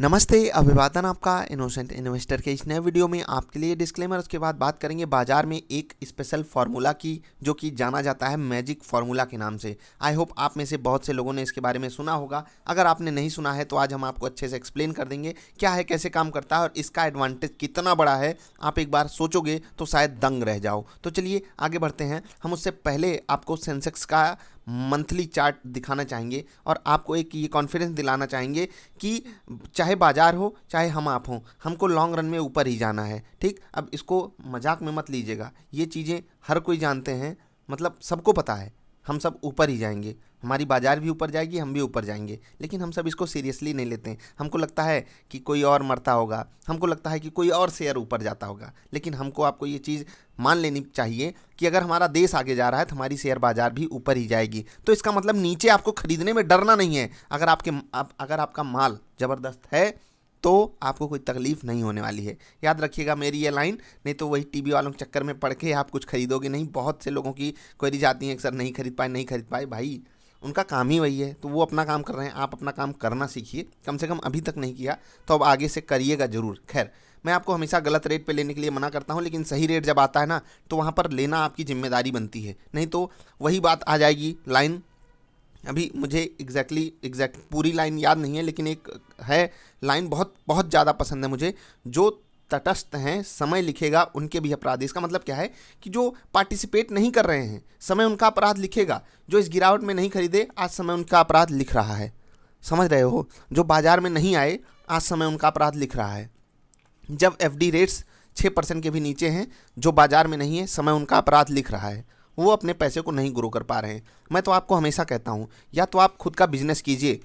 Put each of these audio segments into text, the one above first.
नमस्ते, अभिवादन आपका इनोसेंट इन्वेस्टर के इस नए वीडियो में आपके लिए डिस्क्लेमर। उसके बाद बात करेंगे बाजार में एक स्पेशल फार्मूला की, जो कि जाना जाता है मैजिक फार्मूला के नाम से। आई होप आप में से बहुत से लोगों ने इसके बारे में सुना होगा। अगर आपने नहीं सुना है तो आज हम आपको अच्छे से एक्सप्लेन कर देंगे क्या है, कैसे काम करता है और इसका एडवांटेज कितना बड़ा है। आप एक बार सोचोगे तो शायद दंग रह जाओ। तो चलिए आगे बढ़ते हैं। हम उससे पहले आपको सेंसेक्स का मंथली चार्ट दिखाना चाहेंगे और आपको एक ये कॉन्फिडेंस दिलाना चाहेंगे कि चाहे बाजार हो चाहे हम आप हों, हमको लॉन्ग रन में ऊपर ही जाना है। ठीक, अब इसको मजाक में मत लीजिएगा। ये चीज़ें हर कोई जानते हैं, मतलब सबको पता है हम सब ऊपर ही जाएंगे। हमारी बाजार भी ऊपर जाएगी, हम भी ऊपर जाएंगे, लेकिन हम सब इसको सीरियसली नहीं लेते हैं। हमको लगता है कि कोई और मरता होगा, हमको लगता है कि कोई और शेयर ऊपर जाता होगा, लेकिन हमको आपको ये चीज़ मान लेनी चाहिए कि अगर हमारा देश आगे जा रहा है तो हमारी शेयर बाजार भी ऊपर ही जाएगी। तो इसका मतलब नीचे आपको खरीदने में डरना नहीं है। अगर आपका माल ज़बरदस्त है तो आपको कोई तकलीफ नहीं होने वाली है। याद रखिएगा मेरी ये लाइन, नहीं तो वही टीवी वालों के चक्कर में पड़ के आप कुछ खरीदोगे नहीं। बहुत से लोगों की क्वेरी जाती है कि सर नहीं खरीद पाए। भाई, उनका काम ही वही है, तो वो अपना काम कर रहे हैं, आप अपना काम करना सीखिए। कम से कम अभी तक नहीं किया तो अब आगे से करिएगा ज़रूर। खैर, मैं आपको हमेशा गलत रेट पे लेने के लिए मना करता हूँ, लेकिन सही रेट जब आता है ना तो वहाँ पर लेना आपकी जिम्मेदारी बनती है। नहीं तो वही बात आ जाएगी। लाइन अभी मुझे एग्जैक्ट पूरी लाइन याद नहीं है, लेकिन एक है लाइन बहुत बहुत ज़्यादा पसंद है मुझे। जो तटस्थ हैं समय लिखेगा उनके भी अपराध। इसका मतलब क्या है कि जो पार्टिसिपेट नहीं कर रहे हैं समय उनका अपराध लिखेगा। जो इस गिरावट में नहीं खरीदे आज समय उनका अपराध लिख रहा है। समझ रहे हो? जो बाजार में नहीं आए आज समय उनका अपराध लिख रहा है। जब एफडी रेट्स 6% के भी नीचे हैं, जो बाजार में नहीं है, समय उनका अपराध लिख रहा है। वो अपने पैसे को नहीं ग्रो कर पा रहे हैं। मैं तो आपको हमेशा कहता हूँ, या तो आप खुद का बिजनेस कीजिए,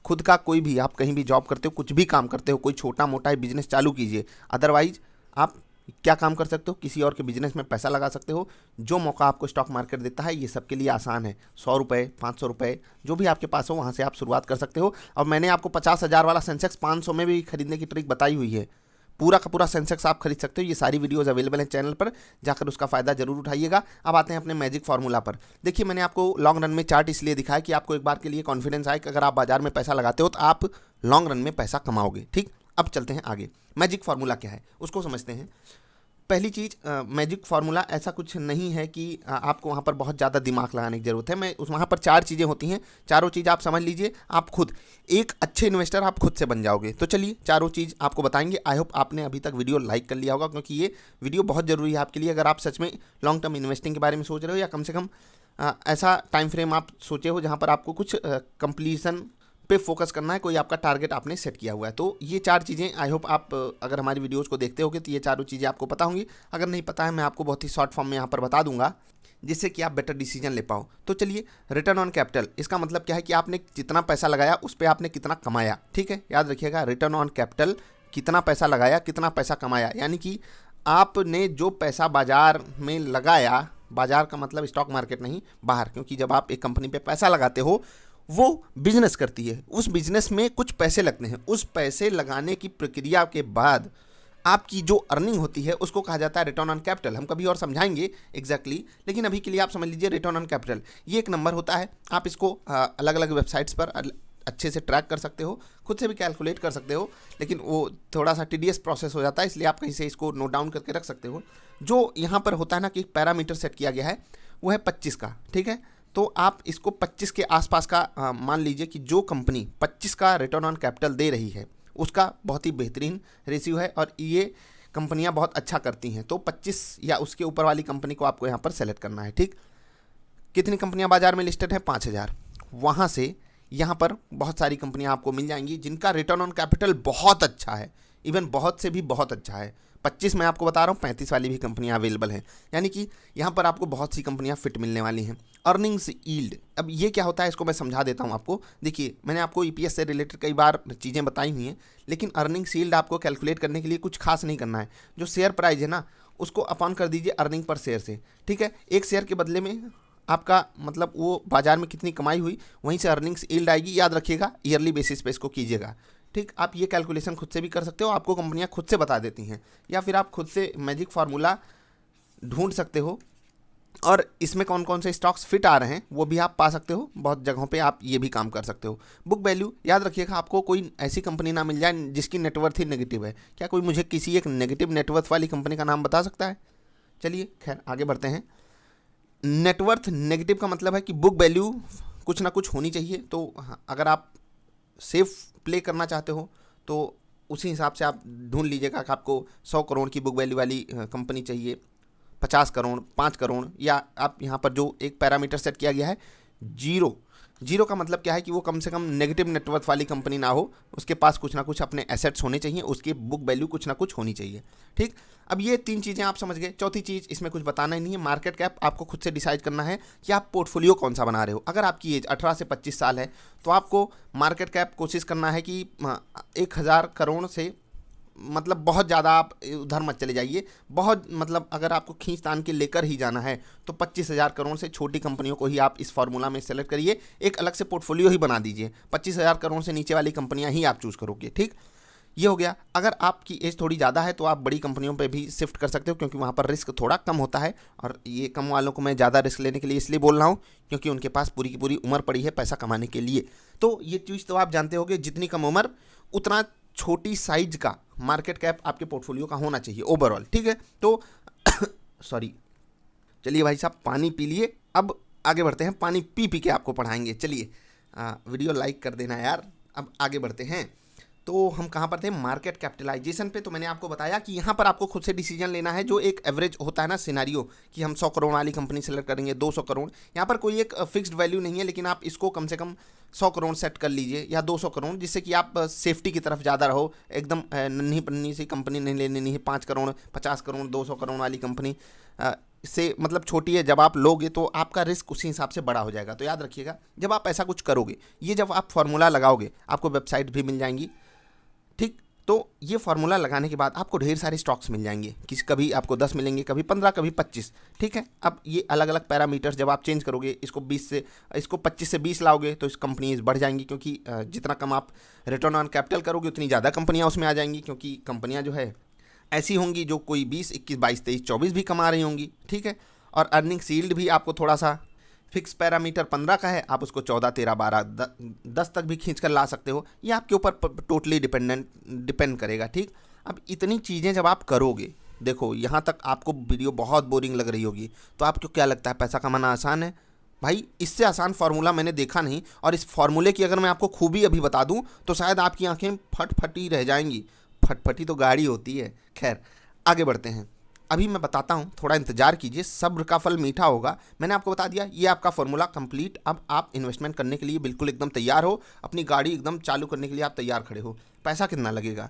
खुद का कोई भी, आप कहीं भी जॉब करते हो, कुछ भी काम करते हो, कोई छोटा मोटा ही बिजनेस चालू कीजिए। अदरवाइज आप क्या काम कर सकते हो, किसी और के बिजनेस में पैसा लगा सकते हो। जो मौका आपको स्टॉक मार्केट देता है ये सबके लिए आसान है। 100 रुपये, 500 रुपये, जो भी आपके पास हो वहाँ से आप शुरुआत कर सकते हो। और मैंने आपको 50,000 वाला सेंसेक्स 500 में भी खरीदने की ट्रिक बताई हुई है। पूरा का पूरा सेंसेक्स आप खरीद सकते हो। ये सारी वीडियोस अवेलेबल हैं चैनल पर, जाकर उसका फ़ायदा जरूर उठाइएगा। अब आते हैं अपने मैजिक फार्मूला पर। देखिए, मैंने आपको लॉन्ग रन में चार्ट इसलिए दिखाया कि आपको एक बार के लिए कॉन्फिडेंस आए कि अगर आप बाजार में पैसा लगाते हो तो आप लॉन्ग रन में पैसा कमाओगे। ठीक, अब चलते हैं आगे। मैजिक फार्मूला क्या है उसको समझते हैं। पहली चीज़, मैजिक फार्मूला ऐसा कुछ नहीं है कि आपको वहाँ पर बहुत ज़्यादा दिमाग लगाने की ज़रूरत है। मैं उस वहाँ पर 4 चीज़ें होती हैं। चारों चीज़ आप समझ लीजिए, आप खुद एक अच्छे इन्वेस्टर आप खुद से बन जाओगे। तो चलिए चारों चीज़ आपको बताएंगे। आई होप आपने अभी तक वीडियो लाइक कर लिया होगा, क्योंकि ये वीडियो बहुत ज़रूरी है आपके लिए। अगर आप सच में लॉन्ग टर्म इन्वेस्टिंग के बारे में सोच रहे हो, या कम से कम ऐसा टाइम फ्रेम आप सोचे हो जहाँ पर आपको कुछ कंप्लीसन पे फोकस करना है, कोई आपका टारगेट आपने सेट किया हुआ है। तो ये 4 चीज़ें आई होप आप अगर हमारी वीडियोज़ को देखते होगे तो ये चारों चीज़ें आपको पता होंगी। अगर नहीं पता है मैं आपको बहुत ही शॉर्ट फॉर्म में यहाँ पर बता दूंगा, जिससे कि आप बेटर डिसीजन ले पाओ। तो चलिए, रिटर्न ऑन कैपिटल, इसका मतलब क्या है कि आपने जितना पैसा लगाया उस पर आपने कितना कमाया। ठीक है, याद रखिएगा, रिटर्न ऑन कैपिटल, कितना पैसा लगाया कितना पैसा कमाया। यानी कि आपने जो पैसा बाजार में लगाया, बाजार का मतलब स्टॉक मार्केट नहीं, बाहर, क्योंकि जब आप एक कंपनी पे पैसा लगाते हो वो बिजनेस करती है, उस बिजनेस में कुछ पैसे लगते हैं। उस पैसे लगाने की प्रक्रिया के बाद आपकी जो अर्निंग होती है उसको कहा जाता है रिटर्न ऑन कैपिटल। हम कभी और समझाएंगे एग्जैक्टली, लेकिन अभी के लिए आप समझ लीजिए रिटर्न ऑन कैपिटल ये एक नंबर होता है। आप इसको अलग अलग वेबसाइट्स पर अच्छे से ट्रैक कर सकते हो, खुद से भी कैलकुलेट कर सकते हो, लेकिन वो थोड़ा सा टीडियस प्रोसेस हो जाता है, इसलिए आप कहीं से इसको नोट डाउन करके रख सकते हो। जो यहाँ पर होता है ना कि पैरामीटर सेट किया गया है वो है 25 का। ठीक है, तो आप इसको 25 के आसपास का मान लीजिए कि जो कंपनी 25 का रिटर्न ऑन कैपिटल दे रही है उसका बहुत ही बेहतरीन रेशियो है और ये कंपनियां बहुत अच्छा करती हैं। तो 25 या उसके ऊपर वाली कंपनी को आपको यहाँ पर सेलेक्ट करना है। ठीक, कितनी कंपनियां बाजार में लिस्टेड है? 5,000। वहाँ से यहाँ पर बहुत सारी कंपनियां आपको मिल जाएंगी जिनका रिटर्न ऑन कैपिटल बहुत अच्छा है, इवन बहुत से भी बहुत अच्छा है। 25 मैं आपको बता रहा हूँ, 35 वाली भी कंपनियां अवेलेबल हैं। यानी कि यहाँ पर आपको बहुत सी कंपनियां फिट मिलने वाली हैं। अर्निंग्स यील्ड, अब ये क्या होता है इसको मैं समझा देता हूँ आपको। देखिए, मैंने आपको ईपीएस से रिलेटेड कई बार चीज़ें बताई हुई हैं, लेकिन अर्निंग्स यील्ड आपको कैलकुलेट करने के लिए कुछ खास नहीं करना है। जो शेयर प्राइस है ना उसको अपॉन कर दीजिए अर्निंग पर शेयर से। ठीक है, एक शेयर के बदले में आपका मतलब वो बाजार में कितनी कमाई हुई, वहीं से अर्निंग्स यील्ड आएगी। याद रखिएगा, ईयरली बेसिस पे इसको कीजिएगा। ठीक, आप ये कैलकुलेशन खुद से भी कर सकते हो, आपको कंपनियां खुद से बता देती हैं, या फिर आप खुद से मैजिक फार्मूला ढूंढ सकते हो और इसमें कौन कौन से स्टॉक्स फिट आ रहे हैं वो भी आप पा सकते हो। बहुत जगहों पे आप ये भी काम कर सकते हो। बुक वैल्यू याद रखिएगा, आपको कोई ऐसी कंपनी ना मिल जाए जिसकी नेटवर्थ ही नेगेटिव है। क्या कोई मुझे किसी एक नेगेटिव नेटवर्थ वाली कंपनी का नाम बता सकता है? चलिए खैर आगे बढ़ते हैं। नेटवर्थ नेगेटिव का मतलब है कि बुक वैल्यू कुछ ना कुछ होनी चाहिए। तो अगर आप सेफ प्ले करना चाहते हो तो उसी हिसाब से आप ढूंढ लीजिएगा कि आपको 100 करोड़ की बुक वैल्यू वाली कंपनी चाहिए, 50 करोड़, 5 करोड़, या आप यहाँ पर जो एक पैरामीटर सेट किया गया है जीरो। जीरो का मतलब क्या है कि वो कम से कम नेगेटिव नेटवर्थ वाली कंपनी ना हो, उसके पास कुछ ना कुछ अपने एसेट्स होने चाहिए, उसकी बुक वैल्यू कुछ ना कुछ होनी चाहिए। ठीक, अब ये 3 चीज़ें आप समझ गए। चौथी चीज़ इसमें कुछ बताना ही नहीं है, मार्केट कैप आपको खुद से डिसाइड करना है कि आप पोर्टफोलियो कौन सा बना रहे हो। अगर आपकी एज 18 से 25 साल है तो आपको मार्केट कैप कोशिश करना है कि 1000 करोड़ से मतलब बहुत ज़्यादा आप उधर मत चले जाइए। बहुत मतलब अगर आपको खींच तान के लेकर ही जाना है तो 25,000 करोड़ से छोटी कंपनियों को ही आप इस फार्मूला में सेलेक्ट करिए। एक अलग से पोर्टफोलियो ही बना दीजिए, 25,000 करोड़ से नीचे वाली कंपनियां ही आप चूज़ करोगे। ठीक, ये हो गया। अगर आपकी एज थोड़ी ज़्यादा है तो आप बड़ी कंपनियों पे भी शिफ्ट कर सकते हो, क्योंकि वहाँ पर रिस्क थोड़ा कम होता है। और ये कम वालों को मैं ज़्यादा रिस्क लेने के लिए इसलिए बोल रहा हूँ क्योंकि उनके पास पूरी की पूरी उम्र पड़ी है पैसा कमाने के लिए। तो ये चीज़ तो आप जानते होंगे, जितनी कम उम्र उतना छोटी साइज का मार्केट कैप आपके पोर्टफोलियो का होना चाहिए ओवरऑल। ठीक है, तो सॉरी, चलिए भाई साहब पानी पी लिए। अब आगे बढ़ते हैं, पानी पी पी के आपको पढ़ाएंगे। चलिए वीडियो लाइक कर देना यार। अब आगे बढ़ते हैं। तो हम कहाँ पर थे? मार्केट कैपिटलाइजेशन पे। तो मैंने आपको बताया कि यहाँ पर आपको खुद से डिसीजन लेना है, जो एक एवरेज होता है ना सिनारियो, कि हम 100 करोड़ वाली कंपनी सेलेक्ट करेंगे, 200 करोड़। यहाँ पर कोई एक फिक्स्ड वैल्यू नहीं है, लेकिन आप इसको कम से कम 100 करोड़ सेट कर लीजिए या 200 करोड़, जिससे कि आप सेफ्टी की तरफ ज़्यादा रहो। एकदम नन्ही पन्नी सी कंपनी नहीं लेनी है, 5 करोड़, 50 करोड़, 200 करोड़ वाली कंपनी से मतलब छोटी है। जब आप लोगे तो आपका रिस्क उसी हिसाब से बड़ा हो जाएगा। तो याद रखिएगा, जब आप ऐसा कुछ करोगे, ये जब आप फार्मूला लगाओगे, आपको वेबसाइट भी मिल जाएंगी। ठीक, तो ये फार्मूला लगाने के बाद आपको ढेर सारे स्टॉक्स मिल जाएंगे। कभी आपको 10 मिलेंगे, कभी 15, कभी 25। ठीक है, अब ये अलग अलग पैरामीटर्स जब आप चेंज करोगे, इसको 25 से 20 लाओगे तो इस कंपनीज बढ़ जाएंगी, क्योंकि जितना कम आप रिटर्न ऑन कैपिटल करोगे उतनी ज़्यादा कंपनियाँ उसमें आ जाएंगी, क्योंकि कंपनियाँ जो है ऐसी होंगी जो कोई 20, 21, 22, 23, 24 भी कमा रही होंगी। ठीक है, और अर्निंग सील्ड भी आपको थोड़ा सा फिक्स पैरामीटर 15 का है, आप उसको 14, 13, 12, 10 तक भी खींच कर ला सकते हो। ये आपके ऊपर टोटली डिपेंड करेगा। ठीक, अब इतनी चीज़ें जब आप करोगे, देखो यहाँ तक आपको वीडियो बहुत बोरिंग लग रही होगी, तो आपको क्या लगता है पैसा कमाना आसान है? भाई इससे आसान फार्मूला मैंने देखा नहीं। और इस फार्मूले की अगर मैं आपको खूबी अभी बता दूं तो शायद आपकी आंखें फटफटी रह जाएंगी। फटफटी तो गाड़ी होती है। खैर आगे बढ़ते हैं, अभी मैं बताता हूँ, थोड़ा इंतजार कीजिए, सब्र का फल मीठा होगा। मैंने आपको बता दिया, ये आपका फॉर्मूला कंप्लीट। अब आप इन्वेस्टमेंट करने के लिए बिल्कुल एकदम तैयार हो, अपनी गाड़ी एकदम चालू करने के लिए आप तैयार खड़े हो। पैसा कितना लगेगा?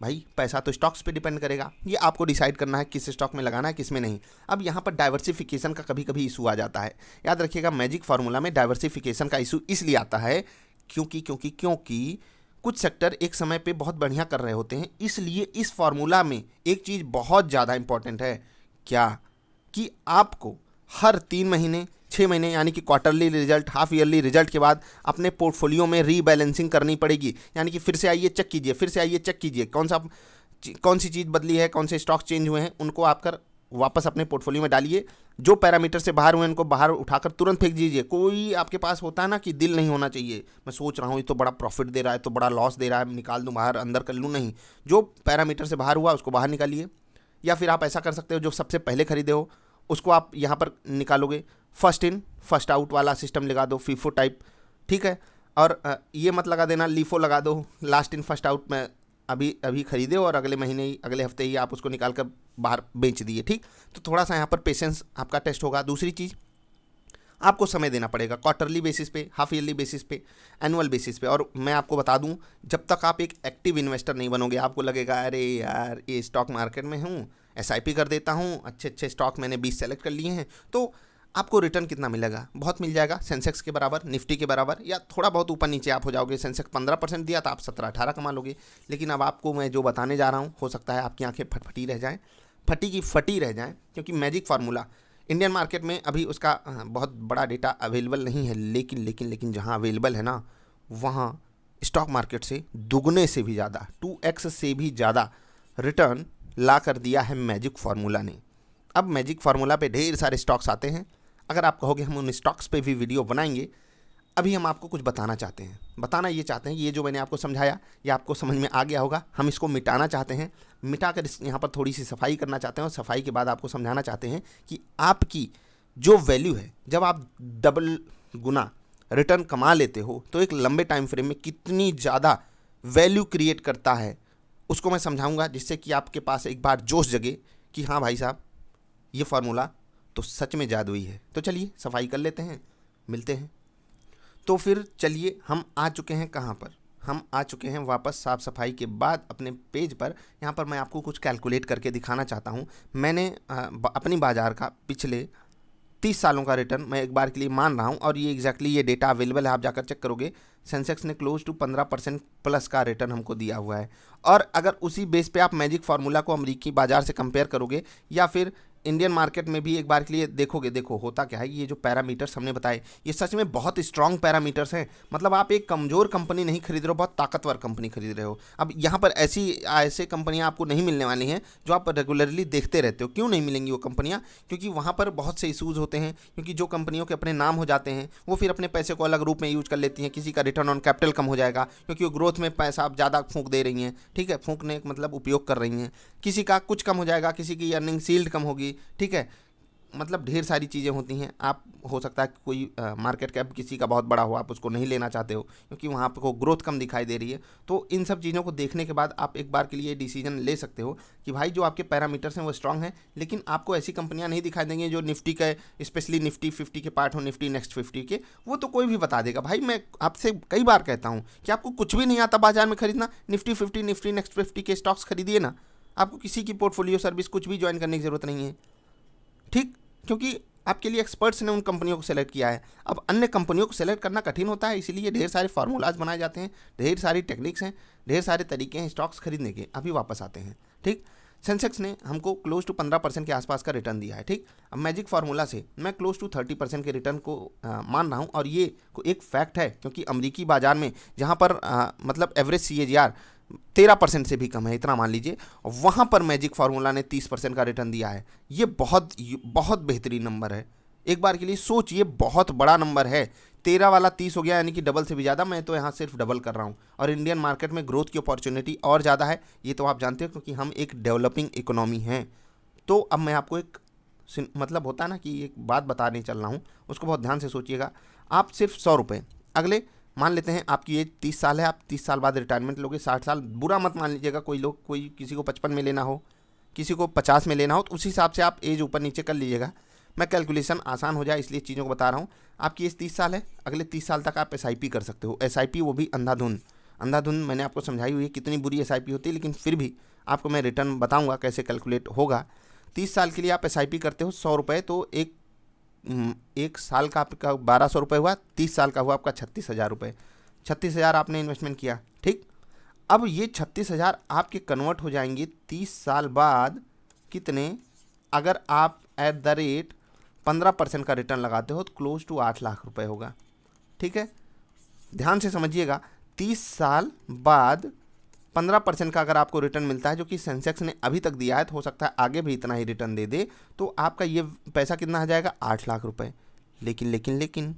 भाई पैसा तो स्टॉक्स पे डिपेंड करेगा, ये आपको डिसाइड करना है किस स्टॉक में लगाना है, किस में नहीं। अब यहाँ पर डाइवर्सिफिकेशन का कभी कभी इशू आ जाता है। याद रखिएगा, मैजिक फार्मूला में डाइवर्सिफिकेशन का इशू इसलिए आता है क्योंकि कुछ सेक्टर एक समय पे बहुत बढ़िया कर रहे होते हैं। इसलिए इस फार्मूला में एक चीज़ बहुत ज़्यादा इंपॉर्टेंट है, क्या कि आपको हर 3 महीने, 6 महीने यानी कि quarterly result, half yearly result के बाद अपने पोर्टफोलियो में रीबैलेंसिंग करनी पड़ेगी। यानी कि फिर से आइए चेक कीजिए, फिर से आइए चेक कीजिए, कौन सी चीज़ बदली है, कौन से स्टॉक चेंज हुए हैं, उनको आप वापस अपने पोर्टफोलियो में डालिए। जो पैरामीटर से बाहर हुए उनको बाहर उठाकर तुरंत फेंक दीजिए। कोई आपके पास होता है ना कि दिल नहीं होना चाहिए, मैं सोच रहा हूँ ये तो बड़ा प्रॉफिट दे रहा है, तो बड़ा लॉस दे रहा है, निकाल दूँ बाहर, अंदर कर लूँ। नहीं, जो पैरामीटर से बाहर हुआ उसको बाहर निकालिए। या फिर आप ऐसा कर सकते हो, जो सबसे पहले खरीदे हो उसको आप यहाँ पर निकालोगे, फर्स्ट इन फर्स्ट आउट वाला सिस्टम लगा दो, फीफो टाइप। ठीक है, और ये मत लगा देना, लीफो लगा दो, लास्ट इन फर्स्ट आउट में अभी खरीदे और अगले महीने ही, अगले हफ्ते ही आप उसको निकाल कर बाहर बेच दिए। ठीक, तो थोड़ा सा यहाँ पर पेशेंस आपका टेस्ट होगा। दूसरी चीज़, आपको समय देना पड़ेगा, क्वार्टरली बेसिस पे, हाफ ईयरली बेसिस पे, एनुअल बेसिस पे। और मैं आपको बता दूं, जब तक आप एक एक्टिव इन्वेस्टर नहीं बनोगे, आपको लगेगा अरे यार ये स्टॉक मार्केट में हूँ, एसआईपी कर देता हूँ, अच्छे अच्छे स्टॉक मैंने 20 सेलेक्ट कर लिए हैं, तो आपको रिटर्न कितना मिलेगा? बहुत मिल जाएगा, सेंसेक्स के बराबर, निफ्टी के बराबर, या थोड़ा बहुत ऊपर नीचे आप हो जाओगे। सेंसेक्स 15% दिया तो आप 17-18 कमा लोगे। लेकिन अब आपको मैं जो बताने जा रहा हूँ, हो सकता है आपकी आंखें फटफटी रह जाएँ, फटी की फटी रह जाएँ, क्योंकि मैजिक फार्मूला इंडियन मार्केट में अभी उसका बहुत बड़ा डेटा अवेलेबल नहीं है। लेकिन जहाँ अवेलेबल है ना, वहाँ स्टॉक मार्केट से दुगने से भी ज़्यादा, 2x से भी ज़्यादा रिटर्न ला कर दिया है मैजिक फार्मूला ने। अब मैजिक फार्मूला पे ढेर सारे स्टॉक्स आते हैं। अगर आप कहोगे हम उन स्टॉक्स पे भी वीडियो बनाएंगे, अभी हम आपको कुछ बताना चाहते हैं। बताना ये चाहते हैं कि ये जो मैंने आपको समझाया ये आपको समझ में आ गया होगा। हम इसको मिटाना चाहते हैं, मिटाकर यहाँ पर थोड़ी सी सफाई करना चाहते हैं और सफाई के बाद आपको समझाना चाहते हैं कि आपकी जो वैल्यू है, जब आप डबल गुना रिटर्न कमा लेते हो तो एक लंबे टाइम फ्रेम में कितनी ज़्यादा वैल्यू क्रिएट करता है, उसको मैं समझाऊंगा, जिससे कि आपके पास एक बार जोश जगे कि हाँ भाई साहब, ये फार्मूला तो सच में जादुई है। तो चलिए सफाई कर लेते हैं, मिलते हैं। तो फिर चलिए, हम आ चुके हैं कहाँ पर, हम आ चुके हैं वापस साफ़ सफाई के बाद अपने पेज पर। यहाँ पर मैं आपको कुछ कैलकुलेट करके दिखाना चाहता हूँ। मैंने अपनी बाज़ार का पिछले 30 सालों का रिटर्न मैं एक बार के लिए मान रहा हूँ, और ये एग्जैक्टली ये डेटा अवेलेबल है, आप जाकर चेक करोगे। सेंसेक्स ने क्लोज टू 15% प्लस का रिटर्न हमको दिया हुआ है। और अगर उसी बेस पे आप मैजिक फार्मूला को अमेरिकी बाज़ार से कंपेयर करोगे या फिर इंडियन मार्केट में भी एक बार के लिए देखोगे, देखो होता क्या है, ये जो पैरामीटर्स हमने बताए ये सच में बहुत स्ट्रॉन्ग पैरामीटर्स हैं। मतलब आप एक कमज़ोर कंपनी नहीं खरीद रहे हो, बहुत ताकतवर कंपनी खरीद रहे हो। अब यहाँ पर ऐसे कंपनियाँ आपको नहीं मिलने वाली हैं जो आप रेगुलरली देखते रहते हो। क्यों नहीं मिलेंगी वो कंपनियाँ? क्योंकि वहाँ पर बहुत से इशूज़ होते हैं, क्योंकि जो कंपनियों के अपने नाम हो जाते हैं वो फिर अपने पैसे को अलग रूप में यूज कर लेती हैं। किसी का रिटर्न ऑन कैपिटल कम हो जाएगा क्योंकि वो ग्रोथ में पैसा आप ज़्यादा फूंक दे रही हैं, ठीक है, फूंकने मतलब उपयोग कर रही हैं। किसी का कुछ कम हो जाएगा, किसी की अर्निंग सील्ड कम होगी, ठीक है, मतलब ढेर सारी चीज़ें होती हैं। आप हो सकता है कि कोई मार्केट कैप किसी का बहुत बड़ा हो, आप उसको नहीं लेना चाहते हो क्योंकि वहाँ आपको ग्रोथ कम दिखाई दे रही है। तो इन सब चीज़ों को देखने के बाद आप एक बार के लिए डिसीजन ले सकते हो कि भाई जो आपके पैरामीटर्स हैं वो स्ट्रांग हैं। लेकिन आपको ऐसी कंपनियाँ नहीं दिखाई देंगी जो निफ्टी का, स्पेशली निफ्टी 50 के पार्ट हो, निफ्टी नेक्स्ट 50 के, वो तो कोई भी बता देगा। भाई मैं आपसे कई बार कहता हूँ कि आपको कुछ भी नहीं आता बाजार में खरीदना, निफ्टी 50, निफ्टी नेक्स्ट 50 के स्टॉक्स खरीदिए ना। आपको किसी की पोर्टफोलियो सर्विस कुछ भी ज्वाइन करने की ज़रूरत नहीं है, ठीक, क्योंकि आपके लिए एक्सपर्ट्स ने उन कंपनियों को सेलेक्ट किया है। अब अन्य कंपनियों को सेलेक्ट करना कठिन होता है, इसीलिए ढेर सारे फार्मूलाज बनाए जाते हैं, ढेर सारी टेक्निक्स हैं, ढेर सारे तरीके हैं स्टॉक्स खरीदने के। अभी वापस आते हैं, ठीक। सेंसेक्स ने हमको क्लोज टू 15% के आसपास का रिटर्न दिया है, ठीक। अब मैजिक फार्मूला से मैं क्लोज टू 30% के रिटर्न को मान रहा हूँ, और ये एक फैक्ट है क्योंकि अमेरिकी बाजार में जहाँ पर मतलब एवरेज CAGR 13% से भी कम है, इतना मान लीजिए, वहाँ पर मैजिक फार्मूला ने 30% का रिटर्न दिया है। ये बहुत बेहतरीन नंबर है। एक बार के लिए सोचिए, बहुत बड़ा नंबर है। 13 वाला 30 हो गया, यानी कि डबल से भी ज़्यादा। मैं तो यहाँ सिर्फ डबल कर रहा हूँ, और इंडियन मार्केट में ग्रोथ की अपॉर्चुनिटी और ज़्यादा है, ये तो आप जानते हो क्योंकि हम एक डेवलपिंग इकोनॉमी हैं। तो अब मैं आपको एक मतलब होता है ना कि एक बात बताने चल रहा हूँ, उसको बहुत ध्यान से सोचिएगा। आप सिर्फ 100 रुपये, अगले मान लेते हैं आपकी एज 30 साल है, आप 30 साल बाद रिटायरमेंट लोगे, 60 साल, बुरा मत मान लीजिएगा, कोई किसी को 55 में लेना हो, किसी को 50 में लेना हो, तो उस हिसाब से आप एज ऊपर नीचे कर लीजिएगा। मैं कैलकुलेशन आसान हो जाए इसलिए चीज़ों को बता रहा हूँ। आपकी एज 30 साल है, अगले 30 साल तक आप SIP कर सकते हो। SIP वो भी अंधाधुंध मैंने आपको समझाई हुई है कितनी बुरी SIP होती है, लेकिन फिर भी आपको मैं रिटर्न बताऊँगा कैसे कैलकुलेट होगा। 30 साल के लिए आप SIP करते हो 100 रुपये, तो एक साल का आपका 1200 रुपये हुआ, 30 साल का हुआ आपका 36,000 रुपये। 36,000 आपने इन्वेस्टमेंट किया, ठीक। अब ये 36,000 आपके कन्वर्ट हो जाएंगे 30 साल बाद कितने, अगर आप एट द रेट 15% का रिटर्न लगाते हो तो क्लोज टू 8 लाख रुपए होगा, ठीक है। ध्यान से समझिएगा, 30 साल बाद 15% का अगर आपको रिटर्न मिलता है, जो कि सेंसेक्स ने अभी तक दिया है, तो हो सकता है आगे भी इतना ही रिटर्न दे दे, तो आपका ये पैसा कितना आ जाएगा, 8 लाख रुपए। लेकिन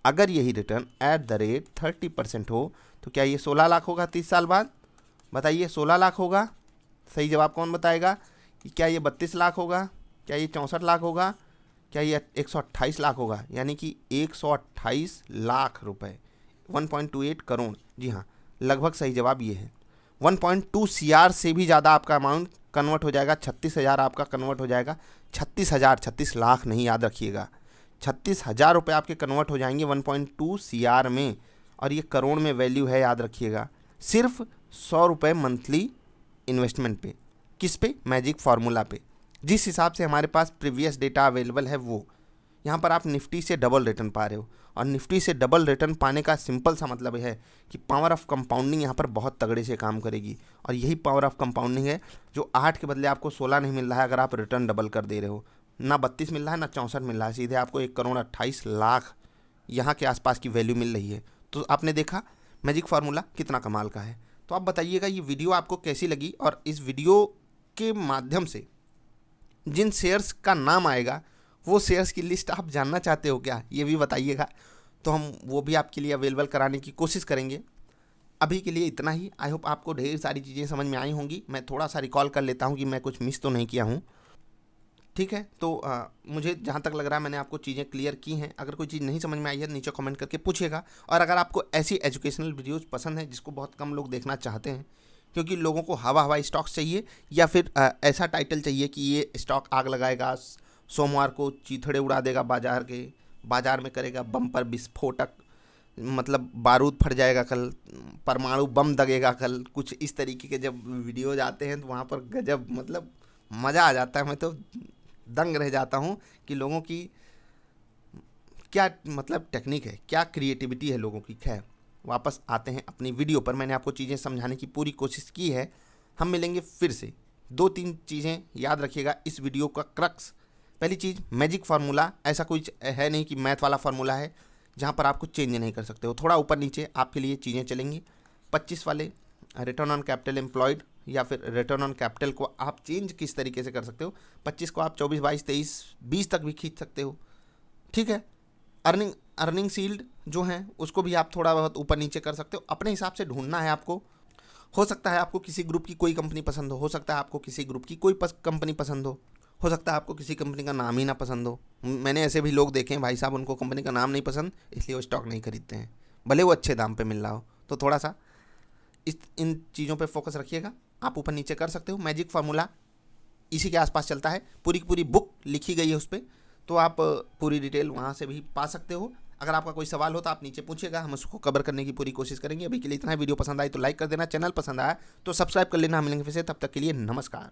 अगर यही रिटर्न एट द रेट 30% हो तो क्या ये 16 लाख होगा 30 साल बाद? बताइए, 16 लाख होगा? सही जवाब कौन बताएगा? क्या ये 32 लाख होगा? क्या ये 64 लाख होगा? क्या ये 128 लाख होगा? यानी कि 128 लाख रुपए, 1.28 करोड़। जी हाँ, लगभग सही जवाब ये है। 1.2 CR से भी ज़्यादा आपका अमाउंट कन्वर्ट हो जाएगा। 36,000 आपका कन्वर्ट हो जाएगा। 36,000, 36 लाख नहीं, याद रखिएगा। 36,000 रुपये आपके कन्वर्ट हो जाएंगे 1.2 CR में, और ये करोड़ में वैल्यू है, याद रखिएगा। सिर्फ 100 रुपये मंथली इन्वेस्टमेंट पे। किस पे? मैजिक फार्मूला पे। जिस हिसाब से हमारे पास प्रीवियस डेटा अवेलेबल है वो, यहाँ पर आप निफ्टी से डबल रिटर्न पा रहे हो, और निफ्टी से डबल रिटर्न पाने का सिंपल सा मतलब है कि पावर ऑफ कंपाउंडिंग यहाँ पर बहुत तगड़े से काम करेगी, और यही पावर ऑफ कंपाउंडिंग है जो 8 के बदले आपको 16 नहीं मिल रहा है अगर आप रिटर्न डबल कर दे रहे हो। ना 32 मिल रहा है, ना 64 मिल रहा है, सीधे आपको 1.28 करोड़ यहाँ के आसपास की वैल्यू मिल रही है। तो आपने देखा मैजिक फार्मूला कितना कमाल का है। तो आप बताइएगा ये वीडियो आपको कैसी लगी, और इस वीडियो के माध्यम से जिन शेयर्स का नाम आएगा वो शेयर्स की लिस्ट आप जानना चाहते हो क्या, ये भी बताइएगा, तो हम वो भी आपके लिए अवेलेबल कराने की कोशिश करेंगे। अभी के लिए इतना ही। आई होप आपको ढेर सारी चीज़ें समझ में आई होंगी। मैं थोड़ा सा रिकॉल कर लेता हूँ कि मैं कुछ मिस तो नहीं किया हूँ। ठीक है, तो मुझे जहाँ तक लग रहा है मैंने आपको चीज़ें क्लियर की हैं। अगर कोई चीज़ नहीं समझ में आई है नीचे कमेंट करके पूछिएगा। और अगर आपको ऐसी एजुकेशनल वीडियोज़ पसंद है जिसको बहुत कम लोग देखना चाहते हैं, क्योंकि लोगों को हवा हवाई स्टॉक्स चाहिए, या फिर ऐसा टाइटल चाहिए कि ये स्टॉक आग लगाएगा, सोमवार को चीथड़े उड़ा देगा बाजार में करेगा बम्पर विस्फोटक, मतलब बारूद फट जाएगा कल, परमाणु बम दगेगा कल, कुछ इस तरीके के जब वीडियोज आते हैं तो वहाँ पर गजब मतलब मज़ा आ जाता है। मैं तो दंग रह जाता हूँ कि लोगों की क्या मतलब टेक्निक है, क्या क्रिएटिविटी है लोगों की। खैर, वापस आते हैं अपनी वीडियो पर। मैंने आपको चीज़ें समझाने की पूरी कोशिश की है। हम मिलेंगे फिर से। 2-3 चीज़ें याद रखिएगा इस वीडियो का क्रक्स। पहली चीज़, मैजिक फार्मूला ऐसा कुछ है नहीं कि मैथ वाला फार्मूला है जहाँ पर आप कुछ चेंज नहीं कर सकते हो। थोड़ा ऊपर नीचे आपके लिए चीज़ें चलेंगी। 25 वाले रिटर्न ऑन कैपिटल एम्प्लॉयड या फिर रिटर्न ऑन कैपिटल को आप चेंज किस तरीके से कर सकते हो। 25 को आप 24, 22, 23, 20 तक भी खींच सकते हो। ठीक है, अर्निंग सील्ड जो है उसको भी आप थोड़ा बहुत ऊपर नीचे कर सकते हो। अपने हिसाब से ढूंढना है आपको। हो सकता है आपको किसी ग्रुप की कोई कंपनी पसंद हो सकता है आपको किसी ग्रुप की कोई कंपनी पसंद हो सकता है आपको किसी कंपनी का नाम ही ना पसंद हो। मैंने ऐसे भी लोग देखे हैं भाई साहब, उनको कंपनी का नाम नहीं पसंद इसलिए वो स्टॉक नहीं खरीदते हैं, भले वो अच्छे दाम पे मिल रहा हो। तो थोड़ा सा इन चीज़ों पे फोकस रखिएगा। आप ऊपर नीचे कर सकते हो। मैजिक फार्मूला इसी के आसपास चलता है। पूरी की पूरी बुक लिखी गई है उस पर, तो आप पूरी डिटेल वहाँ से भी पा सकते हो। अगर आपका कोई सवाल हो तो आप नीचे पूछिएगा, हम उसको कवर करने की पूरी कोशिश करेंगे। अभी के लिए इतना है। वीडियो पसंद आई तो लाइक कर देना, चैनल पसंद आया तो सब्सक्राइब कर लेना। हम मिलेंगे फिर से, तब तक के लिए नमस्कार।